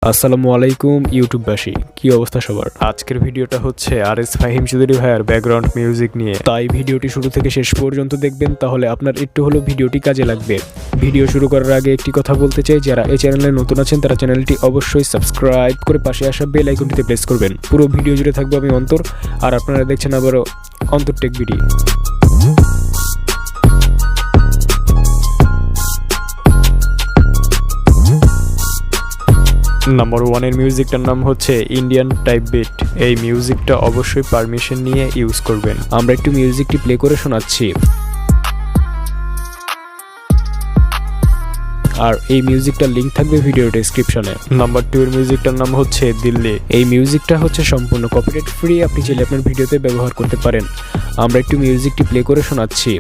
আসসালামু আলাইকুম ইউটিউববাসী, কি অবস্থা সবার। আজকের ভিডিওটা হচ্ছে আরএস ফাহিম চৌধুরী ভাইয়ের ব্যাকগ্রাউন্ড মিউজিক নিয়ে, তাই ভিডিওটি শুরু থেকে শেষ পর্যন্ত দেখবেন, তাহলে আপনার একটু হলেও ভিডিওটি কাজে লাগবে। ভিডিও শুরু করার আগে একটি কথা বলতে চাই, যারা এই চ্যানেলে নতুন আছেন তারা চ্যানেলটি অবশ্যই সাবস্ক্রাইব করে পাশে আসা বেল আইকনটিতে প্রেস করবেন। পুরো ভিডিও জুড়ে থাকবো আমি অন্তর, আর আপনারা দেখছেন আবারও অন্তর টেক ভিডিও। নাম্বার ওয়ানের মিউজিকটার নাম হচ্ছে ইন্ডিয়ান টাইপ বিট। এই মিউজিকটা অবশ্যই পারমিশন নিয়ে ইউজ করবেন। আমরা একটু মিউজিকটি প্লে করে শোনাচ্ছি। আর এই মিউজিকটার লিঙ্ক থাকবে ভিডিও ডেসক্রিপশনে। নাম্বার 2 এর মিউজিকটার নাম হচ্ছে দিল্লি। এই মিউজিকটা হচ্ছে সম্পূর্ণ কপিরাইট ফ্রি, আপনি চাইলে আপনার ভিডিওতে ব্যবহার করতে পারেন। আমরা একটু মিউজিকটি প্লে করে শোনাচ্ছি।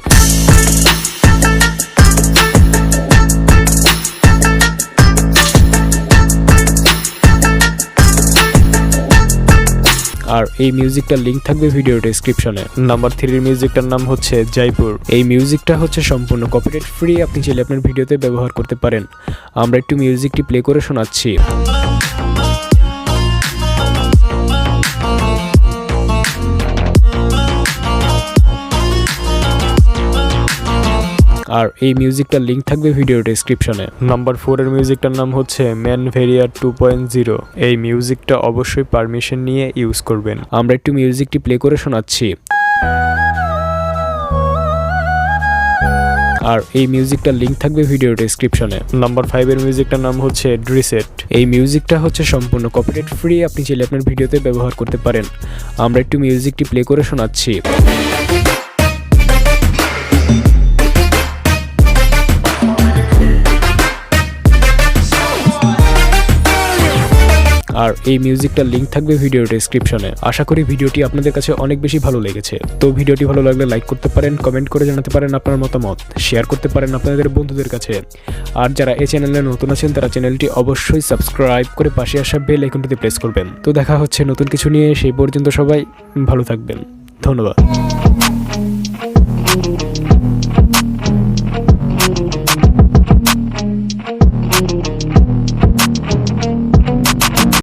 আর এই মিউজিকটার লিঙ্ক থাকবে ভিডিও ডেসক্রিপশনে। নাম্বার 3 এর মিউজিকটার নাম হচ্ছে জয়পুর। এই মিউজিকটা হচ্ছে সম্পূর্ণ কপিরাইট ফ্রি, আপনি চাইলে আপনার ভিডিওতে ব্যবহার করতে পারেন। আমরা একটু মিউজিকটি প্লে করে শোনাচ্ছি। আর এই মিউজিকটার লিঙ্ক থাকবে ভিডিও ডেসক্রিপশনে। নাম্বার 4 এর মিউজিকটার নাম হচ্ছে ম্যান ভেরিয়ার 2.0। এই মিউজিকটা অবশ্যই পারমিশন নিয়ে ইউজ করবেন। আমরা একটু মিউজিকটি প্লে করে শোনাচ্ছি। আর এই মিউজিকটার লিঙ্ক থাকবে ভিডিও ডেসক্রিপশনে। নাম্বার 5 এর মিউজিকটার নাম হচ্ছে ড্রিসেট। এই মিউজিকটা হচ্ছে সম্পূর্ণ কপিরাইট ফ্রি, আপনি চাইলে আপনার ভিডিওতে ব্যবহার করতে পারেন। আমরা একটু মিউজিকটি প্লে করে শোনাচ্ছি। আর এই মিউজিকটার লিঙ্ক থাকবে ভিডিও ডেসক্রিপশনে। আশা করি ভিডিওটি আপনাদের কাছে অনেক বেশি ভালো লেগেছে। তো ভিডিওটি ভালো লাগলে লাইক করতে পারেন, কমেন্ট করে জানাতে পারেন আপনার মতামত, শেয়ার করতে পারেন আপনাদের বন্ধুদের কাছে। আর যারা এই চ্যানেলে নতুন আছেন তারা চ্যানেলটি অবশ্যই সাবস্ক্রাইব করে পাশে আসা বেল আইকনটিতে প্রেস করবেন। তো দেখা হচ্ছে নতুন কিছু নিয়ে, সেই পর্যন্ত সবাই ভালো থাকবেন। ধন্যবাদ।